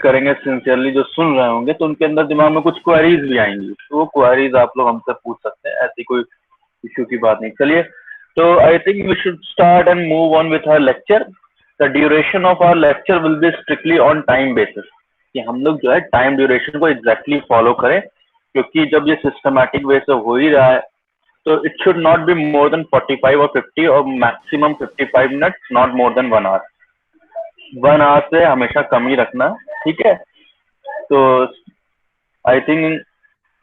करेंगे सिंसियरली, जो सुन रहे होंगे, तो उनके अंदर दिमाग में कुछ क्वेरीज भी आएंगी, तो वो क्वेरीज आप लोग हमसे पूछ सकते हैं, ऐसी कोई इश्यू की बात नहीं। चलिए, तो I think we should start and move on with our lecture. The duration of our lecture will be strictly on time basis, कि हम लोग जो है टाइम ड्यूरेशन को एग्जैक्टली फॉलो करें, क्योंकि जब ये सिस्टमैटिक वे से हो ही रहा है, तो it should not be more than 45 और 50 और maximum 55 minutes, not more than 1 hour. 1 hour से हमेशा कम ही रखना, ठीक है। तो आई थिंक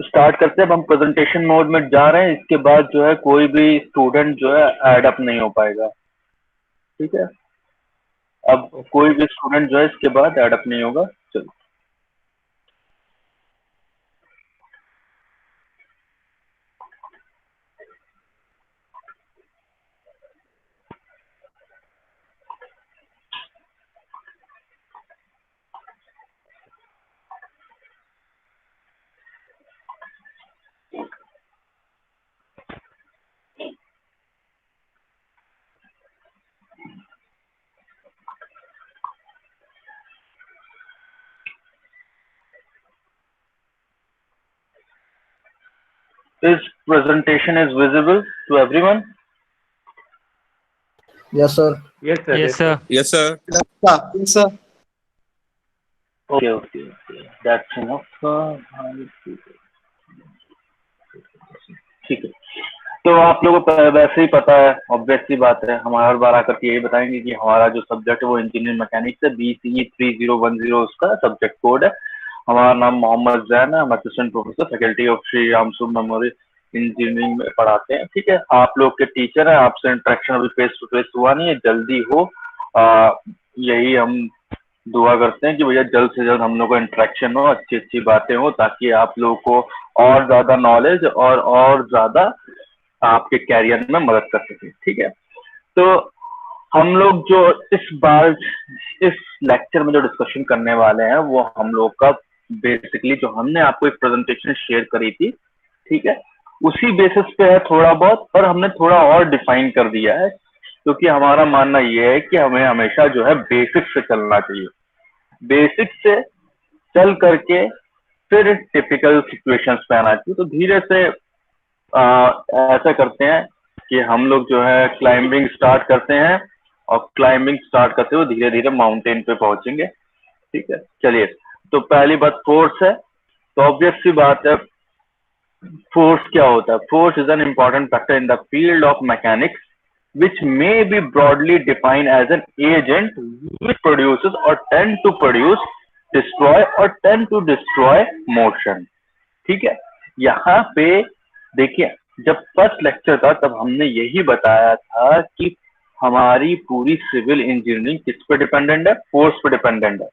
स्टार्ट करते हैं। अब हम प्रेजेंटेशन मोड में जा रहे हैं, इसके बाद जो है कोई भी स्टूडेंट जो है ऐड अप नहीं हो पाएगा, ठीक है। अब कोई भी स्टूडेंट जो है इसके बाद ऐड अप नहीं होगा। चलो, this presentation is visible to everyone? Yes, sir. Yes, sir. Yes, sir. Yes, sir. Yes, sir. Okay. That's enough. ठीक है। तो आप लोगों को वैसे ही पता है, ऑब्वियस सी बात है, हम हर बार आकर के यही बताएंगे कि हमारा जो सब्जेक्ट है वो इंजीनियरिंग मैकेनिक्स है। BCE 3010 उसका सब्जेक्ट कोड है। हमारा नाम मोहम्मद जैन है, हम assistant professor faculty of Shri Ram memorial engineering में पढ़ाते हैं, ठीक है। आप लोग के टीचर हैं, आपसे इंटरेक्शन अभी फेस टू फेस हुआ नहीं है, जल्दी हो, यही हम दुआ करते हैं कि भैया जल्द से जल्द हम लोग को इंटरेक्शन हो, अच्छी अच्छी बातें हो, ताकि आप लोगों को और ज्यादा नॉलेज और ज्यादा आपके कैरियर में मदद कर सके, ठीक है। तो हम लोग जो इस बार इस लेक्चर में जो डिस्कशन करने वाले हैं, वो हम लोग का बेसिकली जो हमने आपको एक प्रेजेंटेशन शेयर करी थी, ठीक है, उसी बेसिस पे है थोड़ा बहुत, पर हमने थोड़ा और डिफाइन कर दिया है, क्योंकि हमारा मानना यह है कि हमें हमेशा जो है बेसिक से चलना चाहिए। बेसिक से चल करके फिर टिपिकल सिचुएशंस पे आना चाहिए। तो धीरे से ऐसा करते हैं कि हम लोग जो है क्लाइंबिंग स्टार्ट करते हैं, और क्लाइंबिंग स्टार्ट करते हुए धीरे धीरे माउंटेन पे पहुंचेंगे, ठीक है। चलिए, तो पहली बात फोर्स है। तो ऑब्वियस सी बात है, फोर्स क्या होता है? Force is an important factor in the field of mechanics which may be broadly defined as an agent which produces or tend to produce, destroy or tend to destroy motion, ठीक है। यहाँ पे देखिए, जब first lecture था तब हमने यही बताया था कि हमारी पूरी सिविल इंजीनियरिंग किस पे डिपेंडेंट है? फोर्स पे डिपेंडेंट है,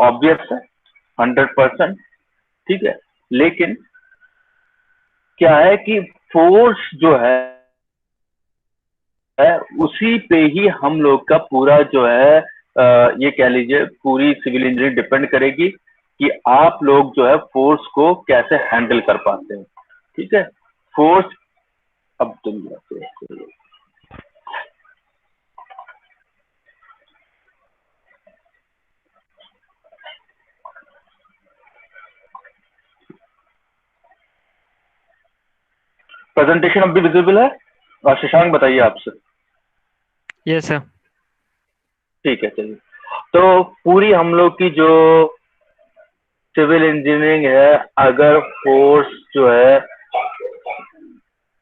ऑब्वियस है, 100%, ठीक है। लेकिन क्या है कि फोर्स जो है उसी पे ही हम लोग का पूरा जो है ये कह लीजिए पूरी सिविल इंजीनियरिंग डिपेंड करेगी कि आप लोग जो है फोर्स को कैसे हैंडल कर पाते हैं, ठीक है। फोर्स, अब तुम प्रेजेंटेशन अब भी विजिबल है? और शशांक बताइए आपसे। Yes sir. ठीक है, चलिए। तो पूरी हम लोग की जो सिविल इंजीनियरिंग है, अगर फोर्स जो है,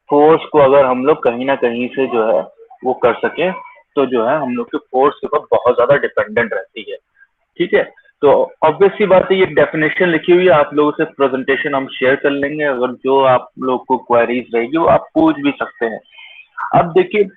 फोर्स को अगर हम लोग कहीं ना कहीं से जो है वो कर सके, तो जो है हम लोग के फोर्स के ऊपर बहुत ज्यादा डिपेंडेंट रहती है, ठीक है। तो ऑब्वियस सी बात है, ये डेफिनेशन लिखी हुई है, आप लोगों से प्रेजेंटेशन हम शेयर कर लेंगे, अगर जो आप लोग को क्वेरीज रहेगी वो आप पूछ भी सकते हैं। अब देखिए,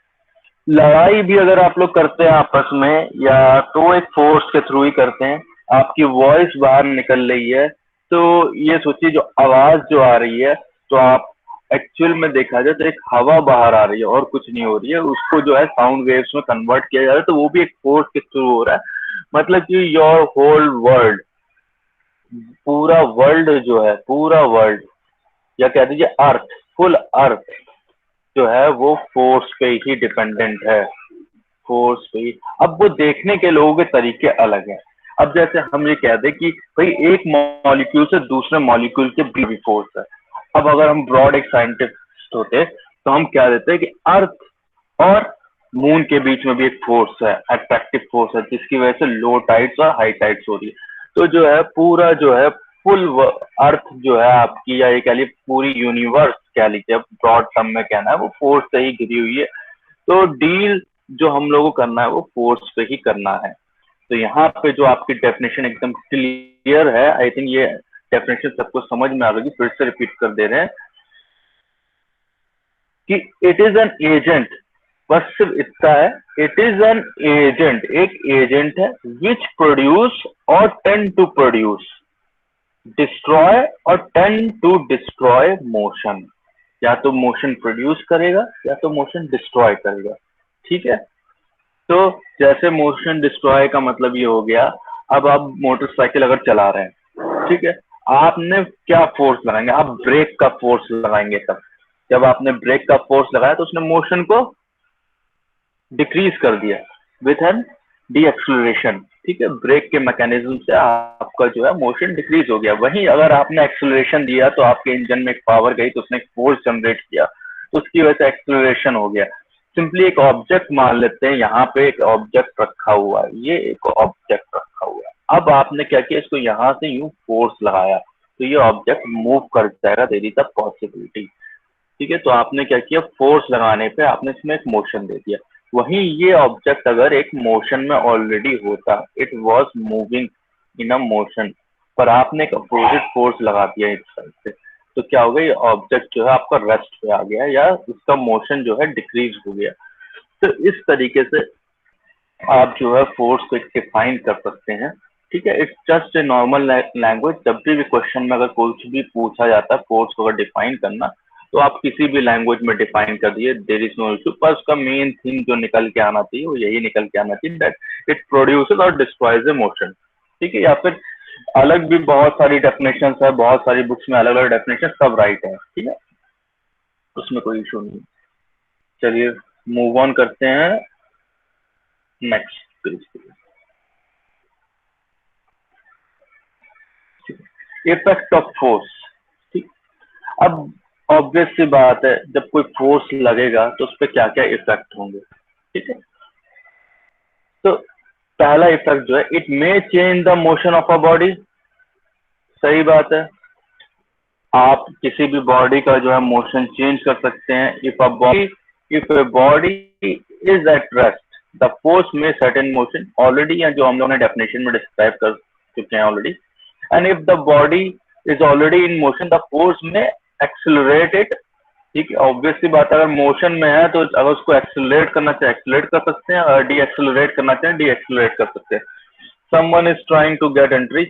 लड़ाई भी अगर आप लोग करते हैं आपस में, या तो एक फोर्स के थ्रू ही करते हैं, आपकी वॉइस बाहर निकल रही है, तो ये सोचिए जो आवाज जो आ रही है, तो आप एक्चुअल में देखा जाए तो एक हवा बाहर आ रही है और कुछ नहीं हो रही है, उसको जो है साउंड वेव्स में कन्वर्ट किया जा रहा है, तो वो भी एक फोर्स के थ्रू हो रहा है। मतलब कि योर होल वर्ल्ड, पूरा वर्ल्ड जो है, पूरा वर्ल्ड, या कह दीजिए अर्थ, फुल अर्थ जो है वो फोर्स पे ही डिपेंडेंट है, फोर्स पे ही। अब वो देखने के लोगों के तरीके अलग हैं। अब जैसे हम ये कह दें कि भाई एक मॉलिक्यूल से दूसरे मॉलिक्यूल के बीच भी फोर्स है। अब अगर हम ब्रॉड एक साइंटिस्ट होते तो हम क्या देते हैं कि अर्थ और मून के बीच में भी एक फोर्स है, अट्रैक्टिव फोर्स है, जिसकी वजह से लो टाइड्स और हाई टाइड्स हो रही है। तो जो है पूरा जो है फुल अर्थ जो है आपकी, या ये कह लीजिए पूरी यूनिवर्स कह लीजिए, ब्रॉड टर्म में कहना है, वो फोर्स से ही घिरी हुई है। तो डील जो हम लोगों को करना है वो फोर्स पे ही करना है। तो यहाँ पे जो आपकी डेफिनेशन एकदम क्लियर है, आई थिंक ये डेफिनेशन सबको समझ में आ रही, फिर से रिपीट कर दे रहे हैं कि इट इज एन एजेंट, बस सिर्फ इतना है, इट इज एन एजेंट, एक एजेंट है विच प्रोड्यूस और टेंड टू प्रोड्यूस, डिस्ट्रॉय और टेंड टू डिस्ट्रॉय मोशन। या तो मोशन प्रोड्यूस करेगा या तो मोशन डिस्ट्रॉय करेगा। ठीक है, तो जैसे मोशन डिस्ट्रॉय का मतलब ये हो गया, अब आप मोटरसाइकिल अगर चला रहे हैं, ठीक है, आपने क्या फोर्स लगाएंगे, आप ब्रेक का फोर्स लगाएंगे। तब जब आपने ब्रेक का फोर्स लगाया तो उसने मोशन को डिक्रीज कर दिया विथ एन डी एक्सलरेशन। ठीक है, ब्रेक के मैकेनिज्म से आपका जो है मोशन डिक्रीज हो गया। वहीं अगर आपने एक्सलरेशन दिया तो आपके इंजन में एक पावर गई, तो उसने एक फोर्स जनरेट किया, तो उसकी वजह से एक्सलरेशन हो गया। सिंपली एक ऑब्जेक्ट मान लेते हैं, यहाँ पे एक ऑब्जेक्ट रखा हुआ है, ये एक ऑब्जेक्ट रखा हुआ है। अब आपने क्या किया, इसको यहाँ से यूं फोर्स लगाया तो ये ऑब्जेक्ट मूव कर जाएगा, देरी द पॉसिबिलिटी। ठीक है, तो आपने क्या किया, फोर्स लगाने पे आपने इसमें एक मोशन दे दिया। वहीं ये ऑब्जेक्ट अगर एक मोशन में ऑलरेडी होता, it was moving in a motion, पर आपने एक अपोजिट फोर्स लगा दिया इस साइड से, तो क्या हो गया, ये ऑब्जेक्ट जो है आपका रेस्ट पे आ गया, या उसका मोशन जो है डिक्रीज हो गया। तो इस तरीके से आप जो है फोर्स को डिफाइन कर सकते हैं। ठीक है, it's just a normal language. जब भी क्वेश्चन में अगर कुछ भी पूछा जाता है फोर्स को अगर डिफाइन करना, तो आप किसी भी लैंग्वेज में डिफाइन कर दिए, देयर इज नो इशू। पर उसका मेन थिंग जो निकल के आना चाहिए वो यही निकल के आना चाहिए, दैट इट प्रोड्यूसेस और डिस्ट्रॉयज ए मोशन। ठीक है, या फिर अलग भी बहुत सारी डेफिनेशन है, बहुत सारी बुक्स में अलग अलग डेफिनेशन सब राइट है। ठीक है, उसमें कोई इशू नहीं। चलिए मूव ऑन करते हैं नेक्स्ट पेज पे। Effect of force. ठीक, अब ऑब्वियस सी बात है, जब कोई फोर्स लगेगा तो उस पर क्या क्या इफेक्ट होंगे। ठीक है, तो पहला इफेक्ट जो है, it may change the motion of a body. सही बात है, आप किसी भी बॉडी का जो है मोशन चेंज कर सकते हैं। If a body is at rest the force में सर्टेन मोशन, ऑलरेडी जो हम लोगों ने डेफिनेशन में डिस्क्राइब कर चुके हैं already. And if the body is already in motion the force में एक्सिलरेट इट। ठीक है, ऑब्वियस सी बात है, अगर मोशन में है तो अगर उसको एक्सिलरेट करना चाहे एक्सिलरेट कर सकते हैं, अगर डी एक्सिलरेट करना चाहे डी एक्सिलरेट कर सकते हैं। Someone is trying to get entry,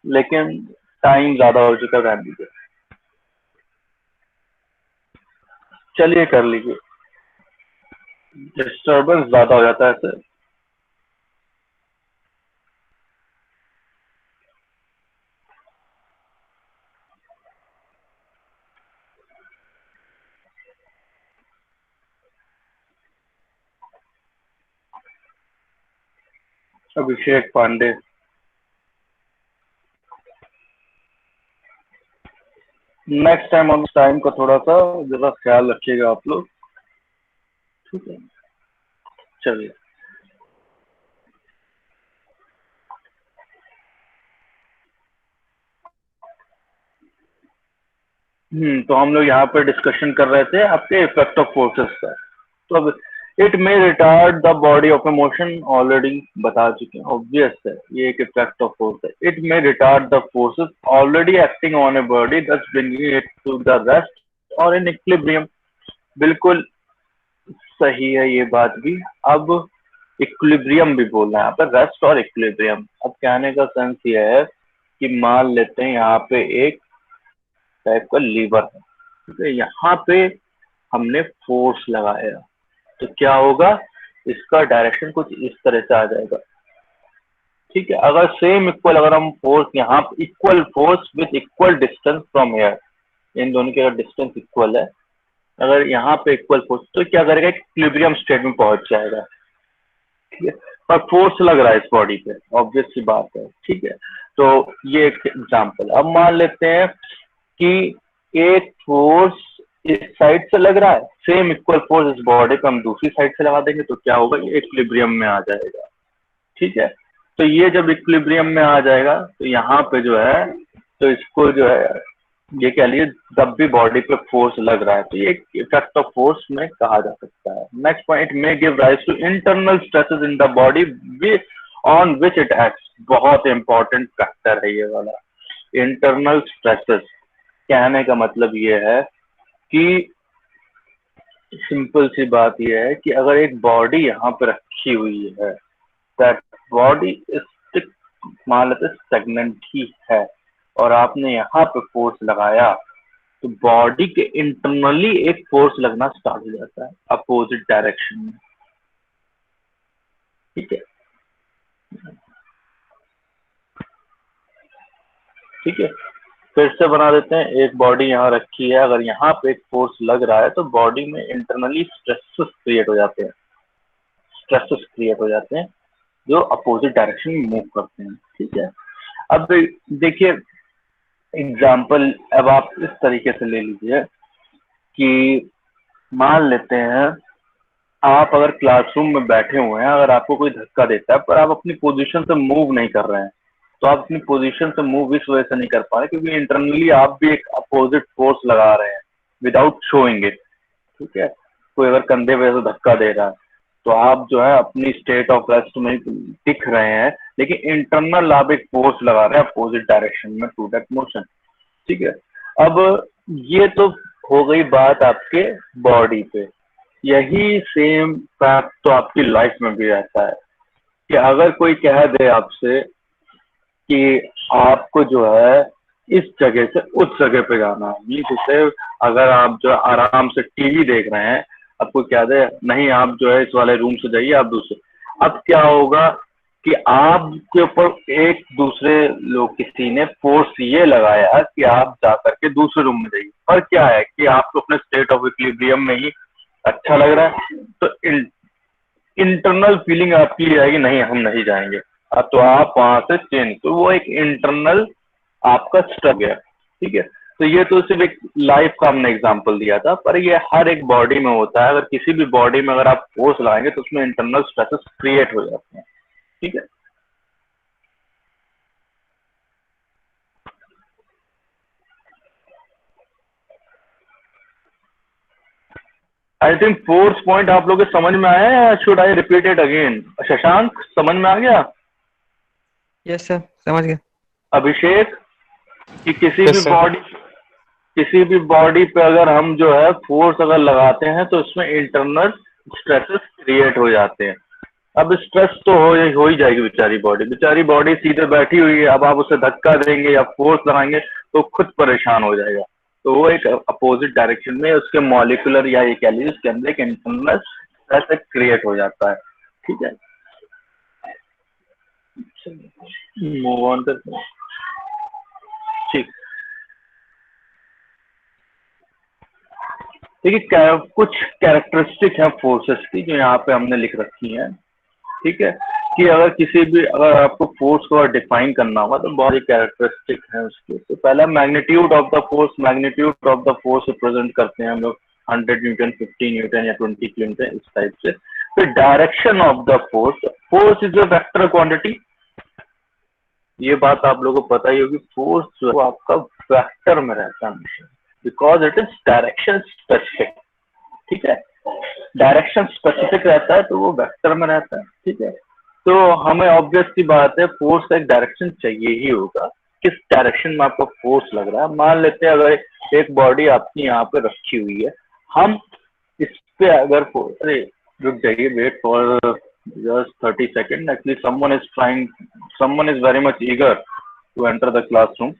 लेकिन टाइम ज्यादा हो चुका है, रहने दीजिए। चलिए कर लीजिए, डिस्टर्बेंस ज्यादा हो जाता है ऐसे। अभिषेक पांडे, नेक्स्ट टाइम हम टाइम का थोड़ा सा जरा ख्याल रखिएगा आप लोग। ठीक है, चलिए। तो हम लोग यहाँ पे डिस्कशन कर रहे थे आपके इफेक्ट ऑफ फोर्सेस का। तो अब it may retard the body of a motion, already बता चुके हैं, ऑब्वियस है, ये एक इफेक्ट ऑफ फोर्स है। It may retard the forces already acting on a body, thus bringing it to the rest और इन इक्विलिब्रियम। बिल्कुल सही है ये बात भी। अब इक्विलिब्रियम भी बोलना है यहाँ पर, रेस्ट और इक्विलिब्रियम। अब कहने का सेंस ये है कि मान लेते हैं यहाँ पे एक टाइप का लीवर है, ठीक है, यहाँ पे हमने फोर्स लगाया तो क्या होगा, इसका डायरेक्शन कुछ इस तरह से आ जाएगा। ठीक है, अगर सेम इक्वल, अगर हम फोर्स यहाँ equal force with equal distance from air, इन दोनों की अगर डिस्टेंस इक्वल है, अगर यहाँ पे इक्वल फोर्स, तो क्या करेगा, इक्विलिब्रियम स्टेट में पहुंच जाएगा। ठीक है, पर फोर्स लग रहा है इस बॉडी पे, ऑब्वियस सी बात है, ठीक है। तो ये एक एग्जांपल। अब मान लेते हैं कि एक फोर्स इस साइड से लग रहा है, सेम इक्वल फोर्स इस बॉडी पे हम दूसरी साइड से लगा देंगे तो क्या होगा, ये इक्विलिब्रियम में आ जाएगा, ठीक है। तो ये जब इक्विलिब्रियम में आ जाएगा तो यहाँ पे जो है, तो इसको जो है ये कह लिए जब भी बॉडी पे फोर्स लग रहा है तो ये इफेक्ट ऑफ फोर्स में कहा जा सकता है। Next point, may give rise to internal stresses in the body on which it acts. बहुत इंपॉर्टेंट फैक्टर है ये वाला, इंटरनल स्ट्रेसेस। कहने का मतलब ये है कि सिंपल सी बात यह है कि अगर एक बॉडी यहाँ पे रखी हुई है, दैट बॉडी इज, मान लेते स्टेगनेंट ही है, और आपने यहाँ पे फोर्स लगाया तो बॉडी के इंटरनली एक फोर्स लगना स्टार्ट हो जाता है अपोजिट डायरेक्शन में, ठीक है। ठीक है, फिर से बना देते हैं। एक बॉडी यहाँ रखी है, अगर यहाँ पे एक फोर्स लग रहा है तो बॉडी में इंटरनली स्ट्रेसेस क्रिएट हो जाते हैं, स्ट्रेसेस क्रिएट हो जाते हैं जो अपोजिट डायरेक्शन में मूव करते हैं, ठीक है। अब देखिए एग्जाम्पल, अब आप इस तरीके से ले लीजिए कि मान लेते हैं आप अगर क्लासरूम में बैठे हुए हैं, अगर आपको कोई धक्का देता है पर आप अपनी पोजीशन से मूव नहीं कर रहे हैं, तो आप अपनी पोजीशन से मूव इस वजह से नहीं कर पा रहे क्योंकि इंटरनली आप भी एक अपोजिट फोर्स लगा रहे हैं विदाउट शोइंग इट, ठीक है। कोई अगर कंधे वजह से धक्का दे रहा है तो आप जो है अपनी स्टेट ऑफ रेस्ट में दिख रहे हैं, लेकिन इंटरनल आप एक फोर्स लगा रहे हैं अपोजिट डायरेक्शन में टू दैट मोशन, ठीक है। अब ये तो हो गई बात आपके बॉडी पे। यही सेम फैक्ट तो आपकी लाइफ में भी रहता है कि अगर कोई कह दे आपसे कि आपको जो है इस जगह से उस जगह पे जाना है, मीन्स उसे, अगर आप जो आराम से टीवी देख रहे हैं, आपको क्या दे, नहीं आप जो है इस वाले रूम से जाइए, आप दूसरे, अब क्या होगा कि आपके ऊपर एक दूसरे लोग किसी ने फोर्स ये लगाया कि आप जा करके दूसरे रूम में जाइए, पर क्या है कि आपको अपने स्टेट ऑफ इक्विलिब्रियम में ही अच्छा लग रहा है, तो इंटरनल फीलिंग आपकी आएगी नहीं हम नहीं जाएंगे, तो आप वहां से चेंज, तो वो एक इंटरनल आपका स्ट्रक गया, ठीक है। तो ये तो सिर्फ एक लाइफ का हमने एग्जांपल दिया था, पर ये हर एक बॉडी में होता है। अगर किसी भी बॉडी में अगर आप फोर्स लगाएंगे तो उसमें इंटरनल स्ट्रेसेस क्रिएट हो जाते हैं, ठीक है। आई थिंक फोर्थ पॉइंट आप लोगों को समझ में आया है या should I repeat it again? Shashank समझ में आ गया? यस सर, समझ गया। अभिषेक, कि यस सर। किसी भी बॉडी पे अगर हम जो है फोर्स अगर लगाते हैं तो इसमें इंटरनल स्ट्रेसेस क्रिएट हो जाते हैं। अब स्ट्रेस तो हो ही जाएगी, बेचारी बॉडी सीधे बैठी हुई है, अब आप उसे धक्का देंगे या फोर्स लगाएंगे तो खुद परेशान हो जाएगा, तो वो एक अपोजिट डायरेक्शन में उसके मॉलिक्यूलर या ये कह लीजिए उसके अंदर एक इंटरनल स्ट्रेस क्रिएट हो जाता है, ठीक है। मूव ऑन करते हैं, ठीक। देखिए कुछ कैरेक्टरिस्टिक है फोर्सेस की जो यहाँ पे हमने लिख रखी हैं, ठीक है। कि अगर आपको फोर्स को डिफाइन करना होगा तो बहुत ही कैरेक्टरिस्टिक है उसके। तो पहला magnitude of the force represent करते हैं हम लोग 100 न्यूटन, 50 न्यूटन या 20 न्यूटन, इस टाइप से। फिर direction of the force is a vector quantity. ये बात आप लोगों को पता ही होगी, फोर्स जो है आपका वेक्टर में रहता है हमेशा, because it is direction specific, ठीक है। डायरेक्शन स्पेसिफिक रहता है तो वो वेक्टर में रहता है, ठीक है। तो हमें ऑब्वियस सी बात है फोर्स का एक डायरेक्शन चाहिए ही होगा, किस डायरेक्शन में आपका फोर्स लग रहा है। मान लेते हैं अगर एक बॉडी आपकी यहाँ पे रखी हुई है, हम इस पे अगर अरे रुक जाइए, wait for just 30 second, actually someone is very much eager to enter the classroom.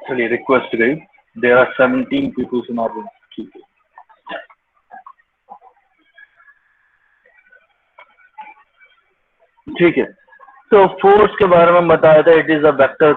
चलिए रिक्वेस्ट गई, there are 17 peoples in our room, ठीक है। ठीक है, तो फोर्स के बारे में बताया था, इट इज अ वेक्टर